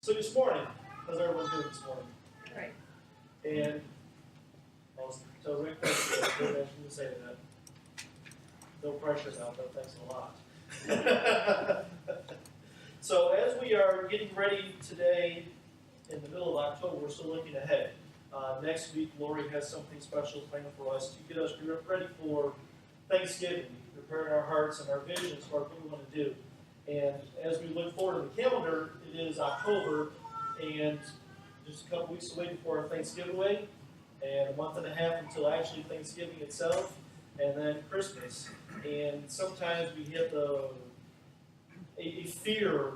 So this morning, how's everyone doing this morning? Right. And I'll tell Rick thank you. I mentioned to say that. No pressure now, but thanks a lot. So as we are getting ready today in the middle of October, we're still looking ahead. Next week, Lori has something special planned for us to get us ready for Thanksgiving, preparing our hearts and our visions for what we want to do. And as we look forward to the calendar, it is October, and just a couple weeks away before our Thanksgiving week, and a month and a half until actually Thanksgiving itself, and then Christmas. And sometimes we get a fear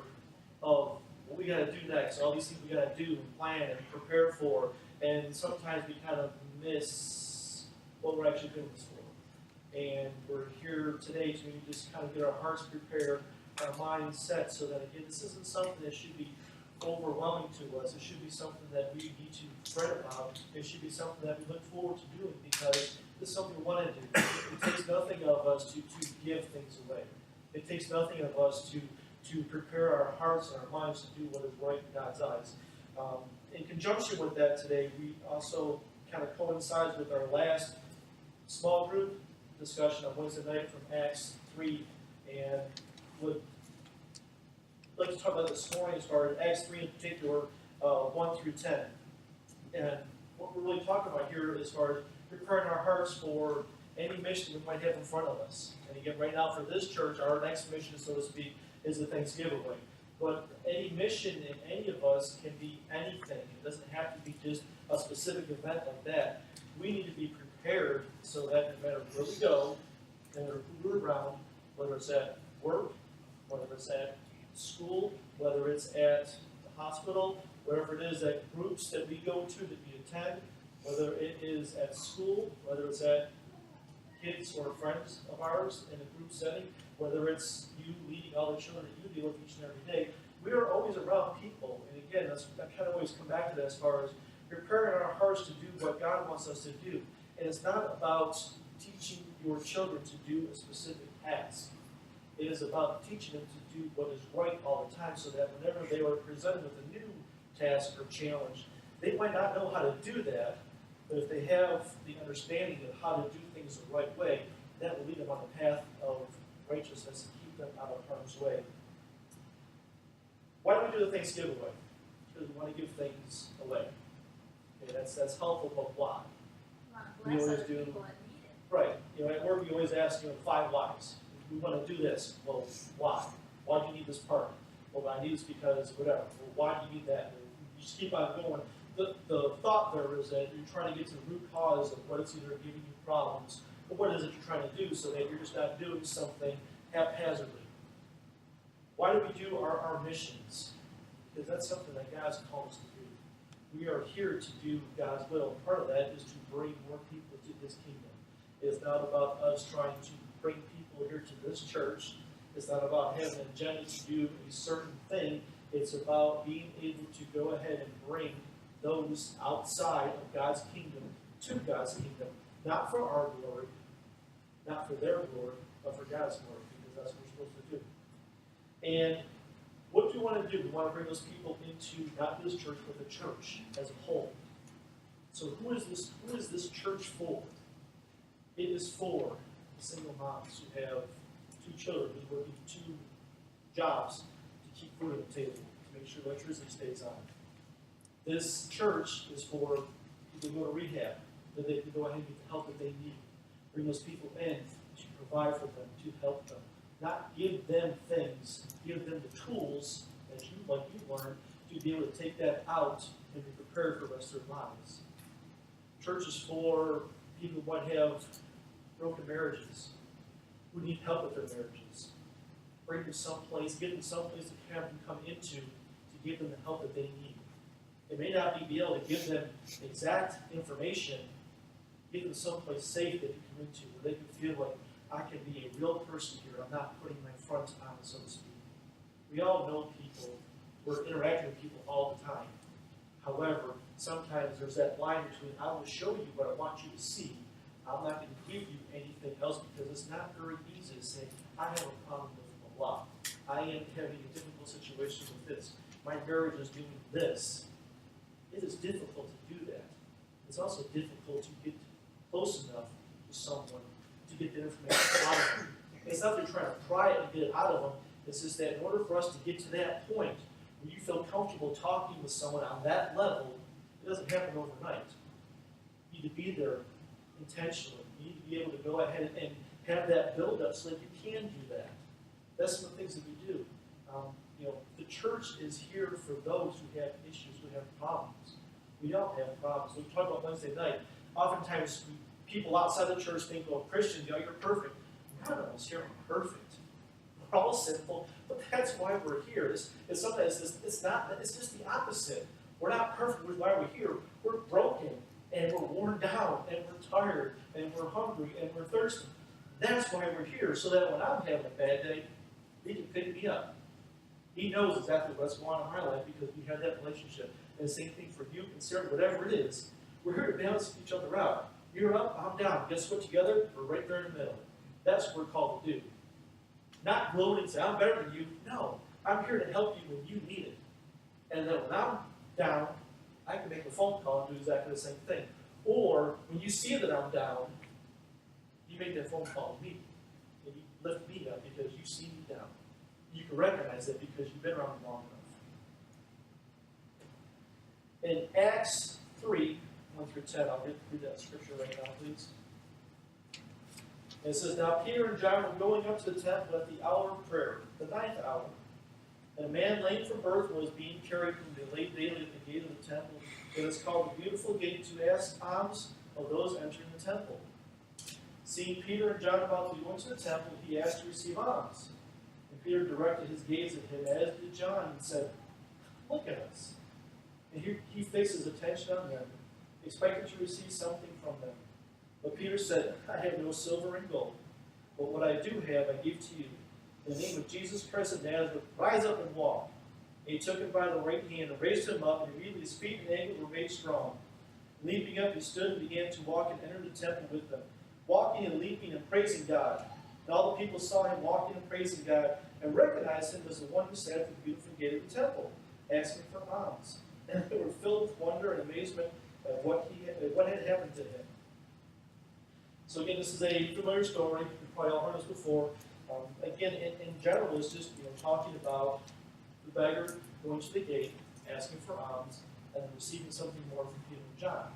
of what we got to do next, all these things we got to do and plan and prepare for, and sometimes we kind of miss what we're actually doing this for. And we're here today to just kind of get our hearts prepared, our minds set, so that again, this isn't something that should be overwhelming to us. It should be something that we need to fret about. It should be something that we look forward to doing because it's something we want to do. It takes nothing of us to give things away. It takes nothing of us to prepare our hearts and our minds to do what is right in God's eyes. In conjunction with that today, we also kind of coincides with our last small group discussion on Wednesday night from Acts 3, and would like to talk about this morning as far as Acts 3 in particular, 1 through 10. And what we're really talking about here as far as preparing our hearts for any mission we might have in front of us. And again, right now for this church, our next mission, so to speak, is the Thanksgiving week. But any mission in any of us can be anything. It doesn't have to be just a specific event like that. We need to be prepared so that no matter where we go, no matter who we're around, whether it's at work, whether it's at school, whether it's at the hospital, wherever it is, that groups that we go to, that we attend, whether it is at school, whether it's at kids or friends of ours in a group setting, whether it's you leading all the children that you deal with each and every day, we are always around people. And again, I kind of always come back to that as far as preparing our hearts to do what God wants us to do. And it's not about teaching your children to do a specific task. It is about teaching them to do what is right all the time so that whenever they are presented with a new task or challenge, they might not know how to do that, but if they have the understanding of how to do things the right way, that will lead them on the path of righteousness and keep them out of harm's way. Why do we do the Thanksgiving way? Because we want to give things away. Okay, that's helpful, but why? We always do. Right. At work we always ask, 5 whys. We want to do this. Well, why? Why do you need this part? Well, I need this because whatever. Well, why do you need that? And you just keep on going. The thought there is that you're trying to get to the root cause of what is either giving you problems, or what is it you're trying to do so that you're just not doing something haphazardly. Why do we do our missions? Because that's something that God's called us to do. We are here to do God's will. Part of that is to bring more people to His kingdom. It is not about us trying to bring people here to this church. It's not about having an agenda to do a certain thing. It's about being able to go ahead and bring those outside of God's kingdom to God's kingdom. Not for our glory, not for their glory, but for God's glory, because that's what we're supposed to do. And what do we want to do? We want to bring those people into not this church, but the church as a whole. So who is this church for? It is for single moms who have 2 children who are working 2 jobs to keep food on the table, to make sure electricity stays on. This church is for people who go to rehab, that they can go ahead and get the help that they need. Bring those people in to provide for them, to help them. Not give them things, give them the tools that you've learned to be able to take that out and be prepared for the rest of their lives. Church is for people who might have broken marriages, who need help with their marriages. Bring them someplace, give them someplace to have them come into to give them the help that they need. It may not be able to give them exact information, give them someplace safe they can come into where they can feel like I can be a real person here. I'm not putting my front on, so to speak. We all know people. We're interacting with people all the time. However, sometimes there's that line between I will show you what I want you to see. I'm not going to give you anything else because it's not very easy to say, I have a problem with blah, blah. I am having a difficult situation with this. my marriage is doing this. It is difficult to do that. It's also difficult to get close enough to someone to get the information out of them. It's not that you're trying to pry it and get it out of them. It's just that in order for us to get to that point where you feel comfortable talking with someone on that level, it doesn't happen overnight. You need to be there intentionally. You need to be able to go ahead and have that build up so that you can do that. That's some of the things that we do. The church is here for those who have issues, who have problems. We all have problems. We talk about Wednesday night. Oftentimes, people outside the church think, well, Christians, you're perfect. None of us here are perfect. We're all sinful, but that's why we're here. Sometimes it's not. It's just the opposite. We're not perfect, which is why we're here. We're broken, and we're worn down, and we're tired, and we're hungry, and we're thirsty. That's why we're here, so that when I'm having a bad day, he can pick me up. He knows exactly what's going on in my life because we have that relationship. And the same thing for you and Sarah, whatever it is. We're here to balance each other out. You're up, I'm down. Guess what? Together, we're right there in the middle. That's what we're called to do. Not gloat and say, I'm better than you. No, I'm here to help you when you need it. And then when I'm down, I can make a phone call and do exactly the same thing. Or when you see that I'm down, you make that phone call to me. And you lift me up because you see me down. You can recognize that because you've been around long enough. In Acts 3, 1 through 10, I'll read that scripture right now, please. It says, Now Peter and John were going up to the temple at the hour of prayer, the 9th hour. And a man lame from birth was being carried from the late daily at the gate of the temple, that is called the Beautiful Gate, to ask alms of those entering the temple. Seeing Peter and John about to go into the temple, he asked to receive alms. And Peter directed his gaze at him, as did John, and said, Look at us. And he fixed his attention on them, expecting to receive something from them. But Peter said, I have no silver and gold, but what I do have I give to you. In the name of Jesus Christ of Nazareth, rise up and walk. And he took him by the right hand and raised him up, and immediately his feet and ankles were made strong. Leaping up, he stood and began to walk and entered the temple with them, walking and leaping and praising God. And all the people saw him walking and praising God, and recognized him as the one who sat at the beautiful gate of the temple, asking for alms. And they were filled with wonder and amazement at what had happened to him. So again, this is a familiar story. You've probably all heard this before. Again, in general, it's just talking about the beggar going to the gate, asking for alms, and then receiving something more from Peter and John.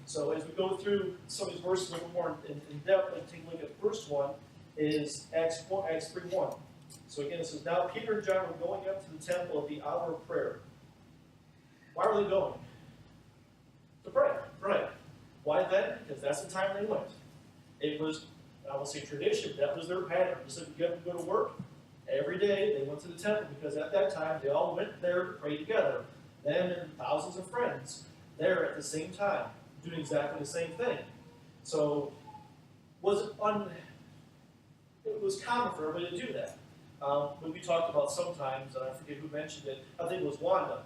So as we go through some of these verses a little more in depth, let's take a look at the first one, is Acts 3:1. So again, it says, Now Peter and John were going up to the temple at the hour of prayer. Why were they going? To pray. Right. Why then? Because that's the time they went. It was, I will say tradition, that was their pattern. Just like you have to go to work. Every day they went to the temple because at that time they all went there to pray together. Them and thousands of friends there at the same time, doing exactly the same thing. So it was common for everybody to do that. When we talked about sometimes, and I forget who mentioned it, I think it was Wanda.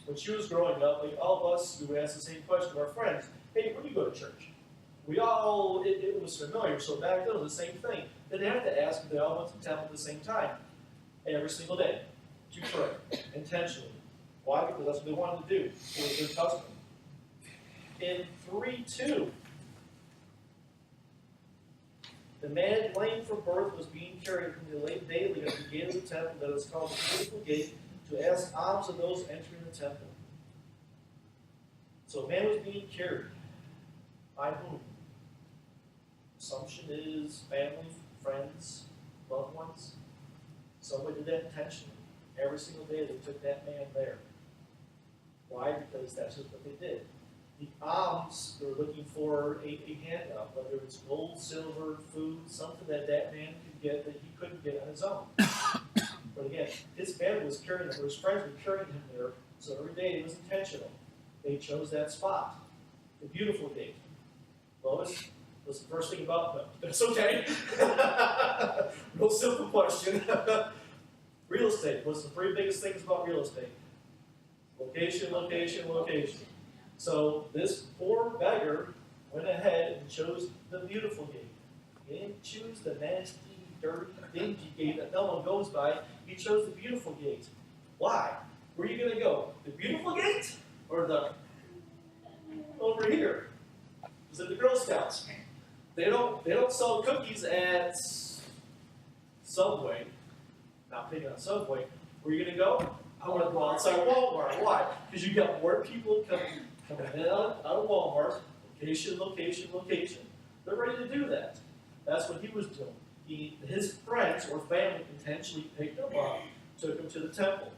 When she was growing up, like all of us, we would ask the same question to our friends, hey, when do you go to church? It was familiar, so back then it was the same thing. They didn't have to ask if they all went to the temple at the same time, every single day, to pray, intentionally. Why? Because that's what they wanted to do. It was their custom. In 3:2, the man lame from birth was being carried from the late daily at the gate of the temple that is called the Beautiful Gate to ask alms of those entering the temple. So a man was being carried. By whom? Assumption is family, friends, loved ones. Someone did that intentionally. Every single day they took that man there. Why? Because that's just what they did. The alms, they were looking for a handout, whether it's gold, silver, food, something that man could get that he couldn't get on his own. But again, his family was carrying him, or his friends were carrying him there, so every day it was intentional. They chose that spot. The Beautiful Gate. Lois, what's the first thing about them? That's okay. Real simple question. Real estate. What's the three biggest things about real estate? Location, location, location. So this poor beggar went ahead and chose the Beautiful Gate. He didn't choose the nasty, dirty, dingy gate that no one goes by. He chose the Beautiful Gate. Why? Where are you going to go? The beautiful gate or the over here? Is it the Girl Scouts? They don't sell cookies at Subway. Not picking on Subway. Where are you going to go? I want to go outside Walmart. Why? Because you got more people coming out of Walmart. Location. They're ready to do that. That's what he was doing. His friends or family intentionally picked him up, took him to the temple.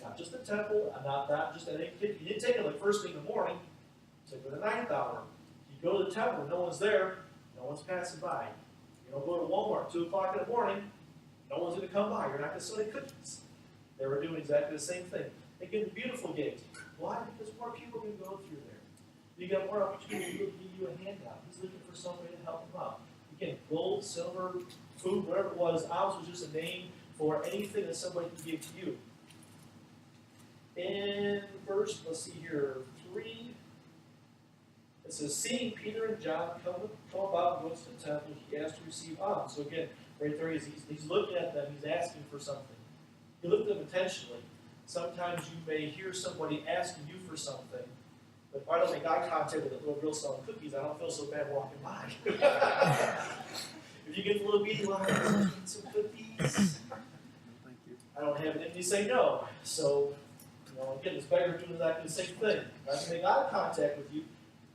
Not just the temple, not just any kid. He didn't take him like first thing in the morning. Took him the 9th hour. You go to the temple, no one's there, no one's passing by. You don't go to Walmart 2 o'clock in the morning, no one's going to come by. You're not going to sell any cookies. They were doing exactly the same thing. Again, the beautiful gate. Why? Because more people can go through there. You got more opportunity to give you a handout. He's looking for somebody to help him out. Again, gold, silver, food, whatever it was, ounce was just a name for anything that somebody can give to you. In verse, let's see here, 3, it says, seeing Peter and John come about and go to the temple, he asked to receive alms. So again, right there, he's looking at them, he's asking for something. He looked at them intentionally. Sometimes you may hear somebody asking you for something, but if I don't make eye contact with a little girl selling cookies, I don't feel so bad walking by. If you get the little beady line, some cookies, I don't have it in me to say no. So, again, this beggar doing exactly the same thing. I can make eye contact with you.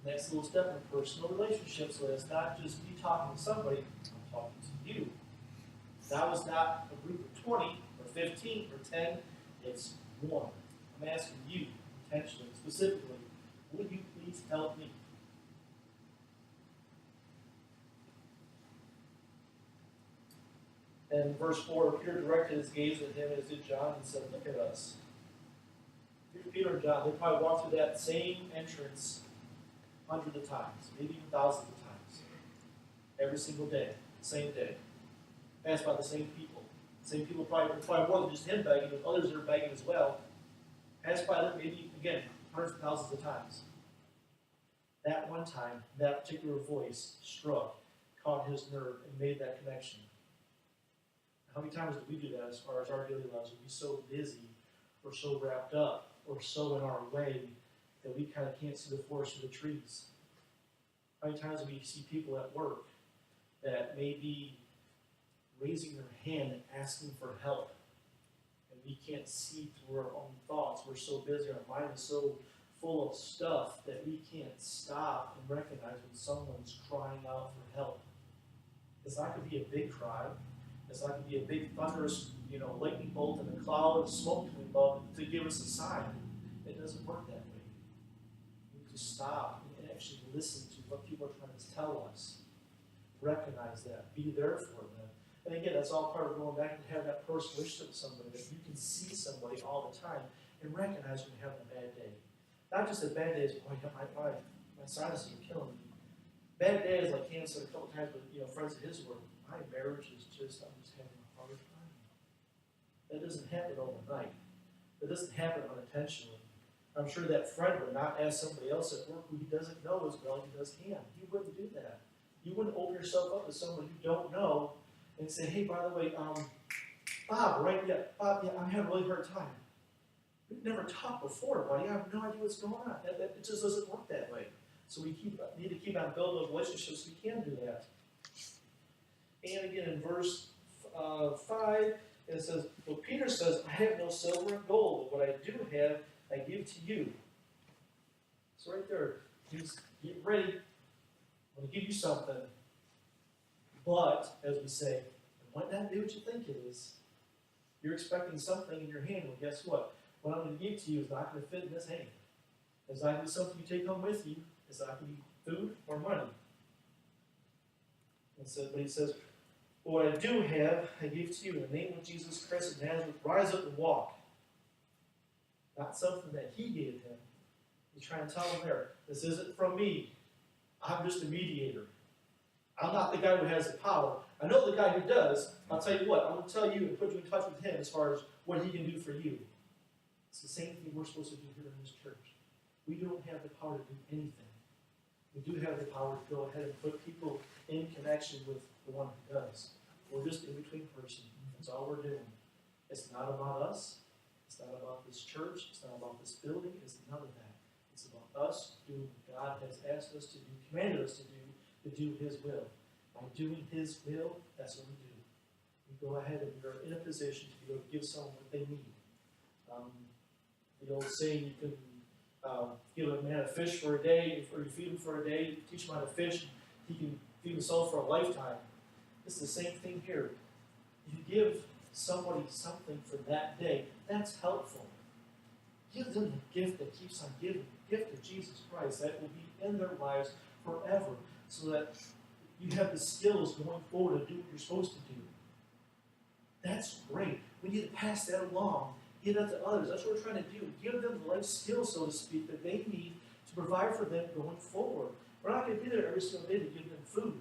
Next little step in personal relationship, so it's not just me talking to somebody, I'm talking to you. That was not a group of 20 or 15 or 10, it's one. I'm asking you, intentionally, specifically, would you please help me? And verse 4, Peter directed his gaze at him as did John and said, look at us. Peter and John, they probably walked through that same entrance hundreds of times, maybe even thousands of times. Every single day, same day. Passed by the same people. Same people probably more than just him begging, but others that are begging as well. Passed by them maybe, again, hundreds of thousands of times. That one time, that particular voice struck, caught his nerve, and made that connection. How many times do we do that as far as our daily lives? We'll be so busy, or so wrapped up, or so in our way that we kind of can't see the forest for the trees. How many times do we see people at work that may be raising their hand and asking for help, and we can't see through our own thoughts? We're so busy, our mind is so full of stuff that we can't stop and recognize when someone's crying out for help. It's not going to be a big cry. It's not going to be a big thunderous, lightning bolt and a cloud of smoke coming above to give us a sign. It doesn't work that way. We need to stop and actually listen to what people are trying to tell us. Recognize that. Be there for them. And again, that's all part of going back and having that personal relationship with somebody, that you can see somebody all the time and recognize when you're having a bad day. Not just a bad day is, my sinuses are killing me. Bad day is like Cam said a couple times with friends of his work. My marriage is I'm just having a hard time. That doesn't happen overnight. That doesn't happen unintentionally. I'm sure that friend would not ask somebody else at work who he doesn't know as well as he does him. You wouldn't do that. You wouldn't open yourself up to someone you don't know and say, hey, by the way, Bob, right? Yeah, Bob, yeah, I'm having a really hard time. We've never talked before, buddy. I have no idea what's going on. It just doesn't work that way. So we need to keep on building those relationships so we can do that. And again, in verse 5, it says, well, Peter says, I have no silver and gold, but what I do have, I give to you. So right there, he's getting ready. I'm going to give you something. But, as we say, it might not be what you think it is. You're expecting something in your hand. Well, guess what? What I'm going to give to you is not going to fit in this hand. It's not going to be something you take home with you. It's not going to be food or money. And so, but he says, well, what I do have, I give to you in the name of Jesus Christ of Nazareth. Rise up and walk. Not something that he gave him. He's trying to tell him there, this isn't from me. I'm just a mediator. I'm not the guy who has the power. I know the guy who does. I'll tell you what, I'm going to tell you and put you in touch with him as far as what he can do for you. It's the same thing we're supposed to do here in this church. We don't have the power to do anything. We do have the power to go ahead and put people in connection with the one who does. We're just in between person. That's all we're doing. It's not about us. It's not about this church. It's not about this building. It's none of that. It's about us doing what God has asked us to do, commanded us to do His will. By doing His will, that's what we do. We go ahead and we are in a position to be able to give someone what they need. The old saying, you can give a man a fish for a day, or you feed him for a day, you teach him how to fish, he can feed himself for a lifetime. It's the same thing here. You give somebody something for that day, that's helpful. Give them the gift that keeps on giving, the gift of Jesus Christ that will be in their lives forever, so that you have the skills going forward to do what you're supposed to do. That's great. We need to pass that along, give that to others. That's what we're trying to do. Give them the life skills, so to speak, that they need to provide for them going forward. We're not going to be there every single day to give them food.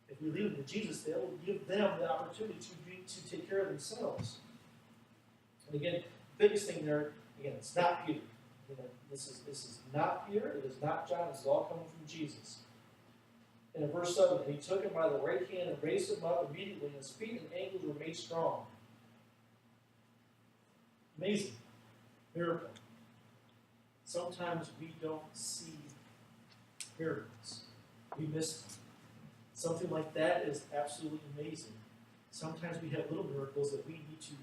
If we leave them to Jesus, they will give them the opportunity to take care of themselves. And again, the biggest thing there, again, it's not Peter. This is not Peter. It is not John. This is all coming from Jesus. And in verse 7, and he took him by the right hand and raised him up immediately, and his feet and ankles were made strong. Amazing. Miracle. Sometimes we don't see miracles. We miss them. Something like that is absolutely amazing. Sometimes we have little miracles that we need to.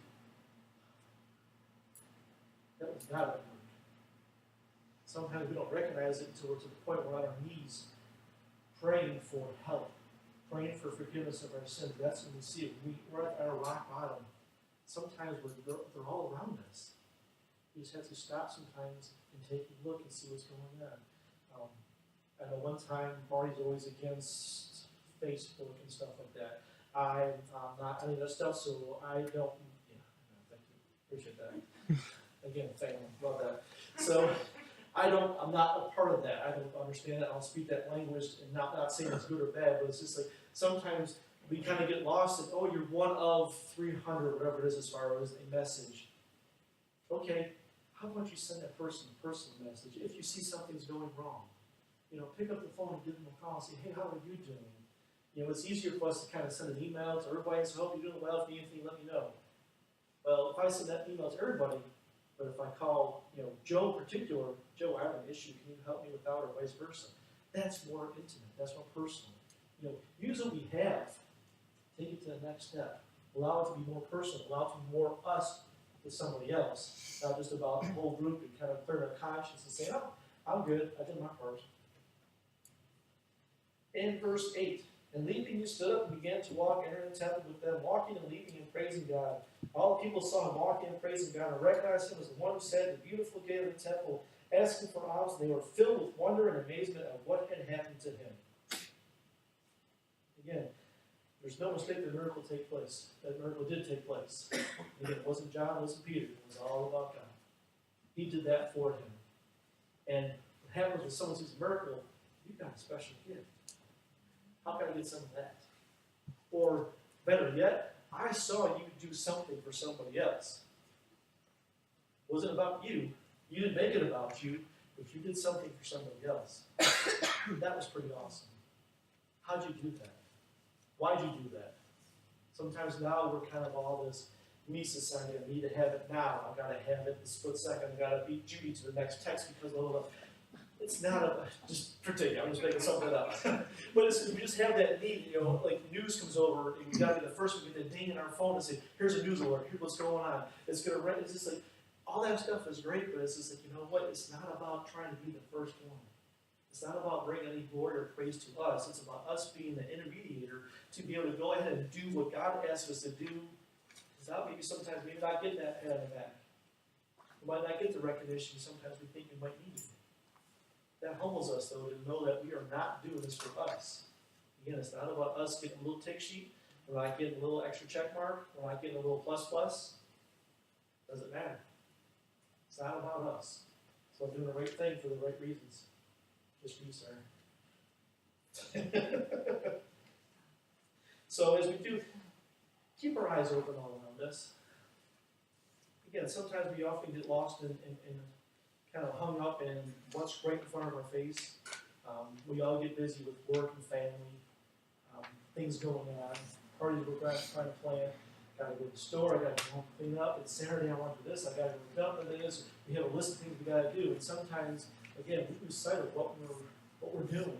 That was God at work. Sometimes we don't recognize it until we're to the point where we're on our knees praying for help, praying for forgiveness of our sins. That's when we see it. We're at our rock bottom. Sometimes they're all around us. We just have to stop sometimes and take a look and see what's going on. I know one time Marty's always against Facebook and stuff like that. I'm not any of that stuff, so I don't. Yeah, thank you. Appreciate that. Again, family, love that. So I'm not a part of that. I don't understand that. I don't speak that language, and not saying it's good or bad, but it's just like sometimes we kind of get lost in, oh, you're one of 300, whatever it is, as far as a message. Okay, how about you send that person a personal message if you see something's going wrong? Pick up the phone and give them a call and say, hey, how are you doing? It's easier for us to kind of send an email to everybody and say, hope you're doing well. If you need anything, let me know. Well, if I send that email to everybody, but if I call, Joe in particular, Joe, I have an issue, can you help me with that, or vice versa? That's more intimate. That's more personal. Use what we have. Take it to the next step. Allow it to be more personal. Allow it to be more us with somebody else, not just about the whole group, and kind of clear our conscience and say, oh, I'm good. I did my part. In verse 8, and leaping he stood up and began to walk, entering the temple with them, walking and leaping and praising God. All the people saw him walking and praising God, and recognized him as the one who sat at the beautiful gate of the temple, asking for alms. They were filled with wonder and amazement at what had happened to him. Again, there's no mistake that miracle take place. That miracle did take place. Again, it wasn't John, it wasn't Peter. It was all about God. He did that for him. And what happens when someone sees a miracle, you've got a special gift. How can I get some of that? Or better yet, I saw you do something for somebody else. It wasn't about you. You didn't make it about you, but you did something for somebody else. That was pretty awesome. How'd you do that? Why'd you do that? Sometimes now we're kind of all this me society. I need to have it now. I've got to have it in a split second. I've got to beat Judy to the next text because it's not just pretend. I'm just making something up. But we just have that need, like news comes over, and we got to be the first one to get the ding in our phone and say, here's a news alert, here's what's going on. It's just like, all that stuff is great, but it's just like, you know what? It's not about trying to be the first one. It's not about bringing any glory or praise to us. It's about us being the intermediator to be able to go ahead and do what God asks us to do. Without maybe sometimes maybe not getting that pat on the back. We might not get the recognition sometimes we think we might need it. That humbles us, though, to know that we are not doing this for us. Again, it's not about us getting a little tick sheet. We're not getting a little extra check mark. We're not getting a little plus plus. Doesn't matter. It's not about us. So I'm doing the right thing for the right reasons. Just for you, sir. So as we do, keep our eyes open all around us. Again, sometimes we often get lost in kind of hung up in what's right in front of our face. We all get busy with work and family, things going on, parties we're trying to plan. gotta go to the store, I gotta go home and clean up, it's Saturday, I want to do this, I gotta go dump this, we have a list of things we gotta do, and sometimes, again, we lose sight of what we're doing.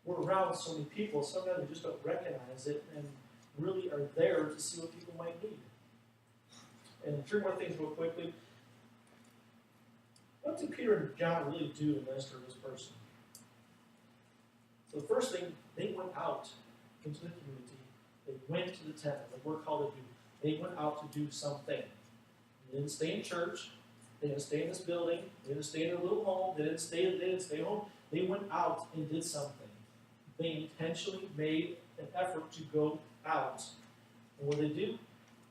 We're around so many people, sometimes we just don't recognize it and really are there to see what people might need. And 3 more things real quickly. What did Peter and John really do to minister to this person? So the first thing, they went out into the community. They went to the temple, like we're called to do. They went out to do something. They didn't stay in church. They didn't stay in this building. They didn't stay in their little home. They didn't stay home. They went out and did something. They intentionally made an effort to go out. And what did they do?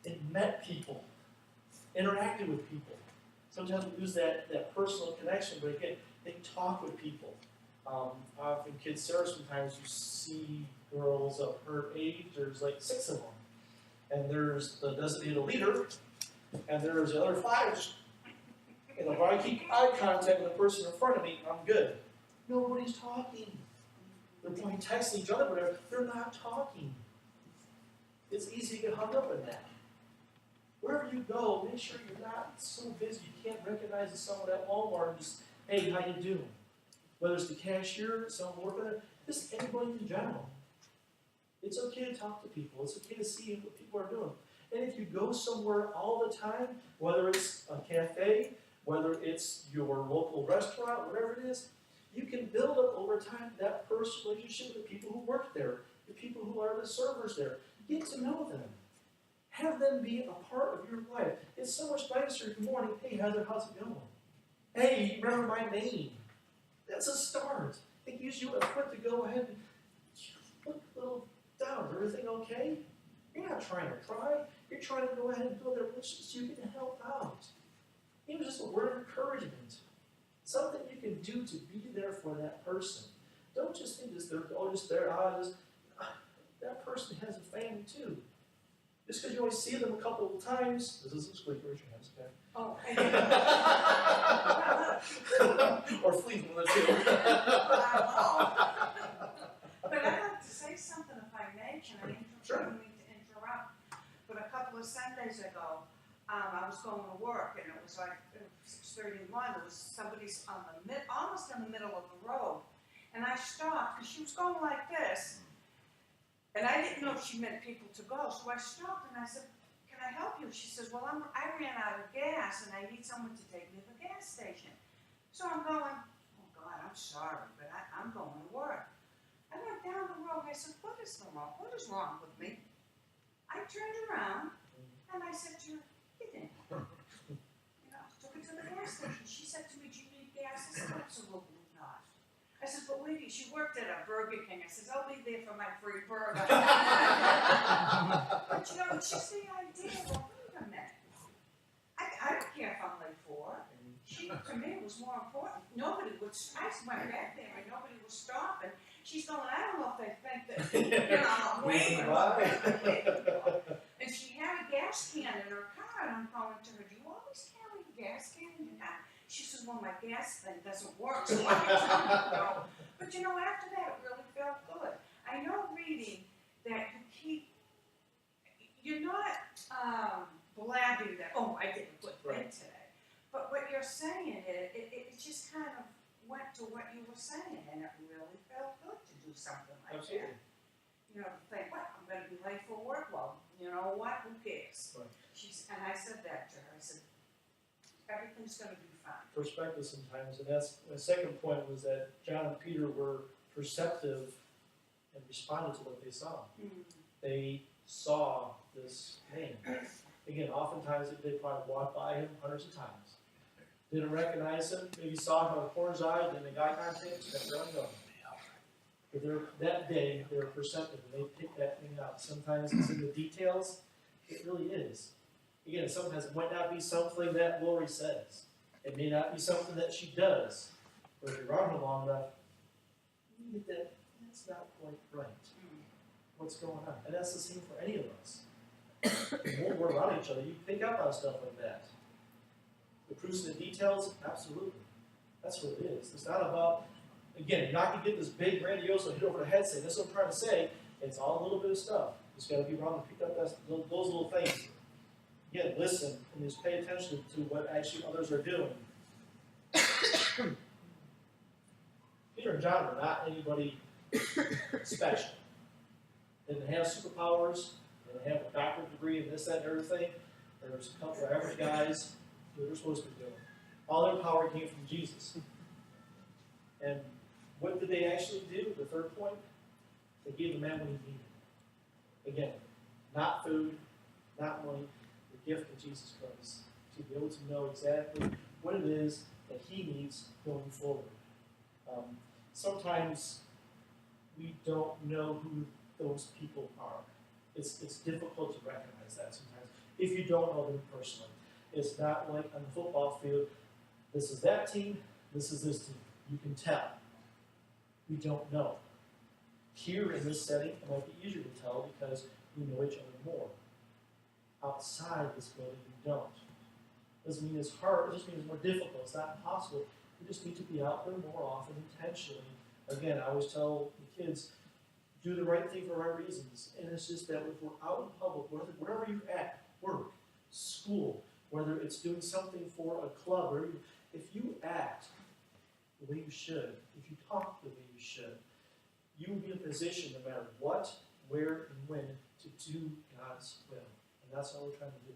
They met people, interacted with people. Sometimes we lose that personal connection, but again, they talk with people. Often kids Sarah, sometimes you see girls of her age, there's like 6 of them. And there's the designated leader, and there's the other 5. Just, if I keep eye contact with the person in front of me, I'm good. Nobody's talking. They're probably texting each other, but they're not talking. It's easy to get hung up in that. Wherever you go, make sure you're not so busy you can't recognize someone at Walmart and just, hey, how you doing? Whether it's the cashier, someone working there, just anybody in general. It's okay to talk to people. It's okay to see what people are doing. And if you go somewhere all the time, whether it's a cafe, whether it's your local restaurant, whatever it is, you can build up over time that personal relationship with the people who work there, the people who are the servers there. Get to know them. Have them be a part of your life. It's so much nicer. Good morning. Hey, Heather, how's it going? Hey, you remember my name? That's a start. It gives you a foot to go ahead and look a little down. Is everything okay? You're not trying to cry. You're trying to go ahead and build a relationship so you can help out. Even just a word of encouragement. Something you can do to be there for that person. Don't just think they're just there. That person has a family too. Just because you only see them a couple of times, this isn't squeak, raise your hands, okay? Oh, Or fleas, one of the two. But I'd like to say something if I may. Can I Sure. don't mean to interrupt? But a couple of Sundays ago, I was going to work, and it was like 6:31. It was somebody's almost in the middle of the road, and I stopped because she was going like this, and I didn't know if she meant people to go. So I stopped and I said, "Can I help you?" She says, "Well, I ran out of gas, and I need someone to take me to the gas station." So I'm going, "Oh God, I'm sorry, but I'm going to work." I went down the road and I said, "What is wrong? What is wrong with me?" I turned around and I said to her, "Get in." Took her to the gas station. She said to me, "Do you need gas?" I said, "Absolutely not." I said, "But lady, she worked at a Burger King." I said, "I'll be there for my free burger." But it's just the idea. Well, wait a minute. I don't care if I'm late for her. To me, it was more important. Nobody would. I went back there and nobody was stopping. She's going, "I don't know if they think that I'm waiting." And she had a gas can in her car, and I'm going to her, "Do you always carry a gas can in your car?" She says, "Well, my gas thing doesn't work, so I can't go." But after that, it really felt good. I know reading that you're not blabbing that, "Oh, I did a good thing today." But what you're saying, it just kind of went to what you were saying, and it really felt good to do something like that. To think, "Well, I'm going to be late for work." Well, you know what? Who cares? Right. And I said that to her. I said, "Everything's going to be fine." Perspective sometimes, and that's my second point was that John and Peter were perceptive and responded to what they saw. Mm-hmm. They saw this man. Again, oftentimes they probably walked by him hundreds of times. Didn't recognize him, maybe saw him out of the corner of his eye, then they got contact, and kept on going. But that day, they were perceptive, and they picked that thing out. Sometimes it's in the details, it really is. Again, sometimes it might not be something that Lori says. It may not be something that she does. But if you're around her long enough, you get that, that's not quite right. What's going on? And that's the same for any of us. When we're around each other, you pick up on stuff like that. The proofs and the details, absolutely. That's what it is. It's not about, again, you're not going to get this big, grandiose hit over the head saying, "This is what I'm trying to say." It's all a little bit of stuff. Just gotta be around and pick up those little things. Again, listen and just pay attention to what actually others are doing. Peter and John were not anybody special. They didn't have superpowers. They didn't have a doctorate degree and this, that, and everything. They were just a couple of average guys who were supposed to be doing. All their power came from Jesus. And what did they actually do? The third point, they gave the man what he needed. Again, not food, not money, the gift of Jesus Christ. To be able to know exactly what it is that he needs going forward. Sometimes we don't know who those people are. It's difficult to recognize that sometimes if you don't know them personally. It's not like on the football field, this is that team, this is this team. You can tell. We don't know. Here in this setting, it might be easier to tell because we know each other more. Outside this building, we don't. Doesn't mean it's hard, it just means it's more difficult. It's not impossible. We just need to be out there more often intentionally. Again, I always tell the kids, do the right thing for the right reasons. And it's just that if we're out in public, wherever you're at, work, school, whether it's doing something for a club, or if you act the way you should, if you talk the way you should, you will be in a position no matter what, where, and when to do God's will. And that's all we're trying to do.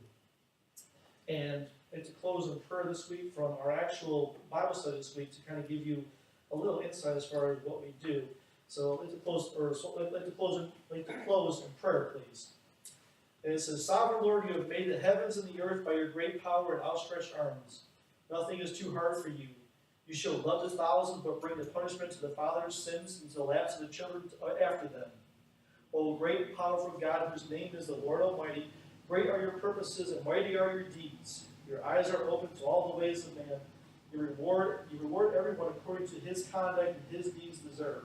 And to close in prayer this week from our actual Bible study this week to kind of give you a little insight as far as what we do. So I'd like to close in prayer, please. And it says, Sovereign Lord, you have made the heavens and the earth by your great power and outstretched arms. Nothing is too hard for you. You show love to thousands, but bring the punishment to the father's sins and to the laps of the children after them. O great and powerful God, whose name is the Lord Almighty, great are your purposes and mighty are your deeds. Your eyes are open to all the ways of man. You reward everyone according to his conduct and his deeds deserve.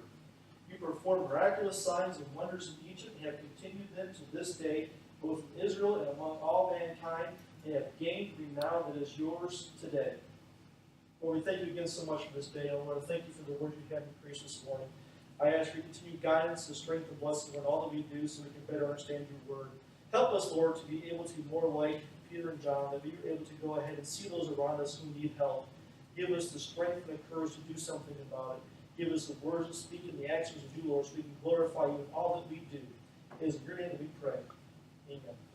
You perform miraculous signs and wonders in Egypt and have continued them to this day, both in Israel and among all mankind, and have gained renown that is yours today. Lord, we thank you again so much for this day. I want to thank you for the word you have in preached this morning. I ask for your continued guidance and strength and blessing in all that we do so we can better understand your word. Help us, Lord, to be able to be more like Peter and John, that we are able to go ahead and see those around us who need help. Give us the strength and the courage to do something about it. Give us the words to speak and the actions to do, Lord, so we can glorify you in all that we do. It is in your name that we pray. Amen.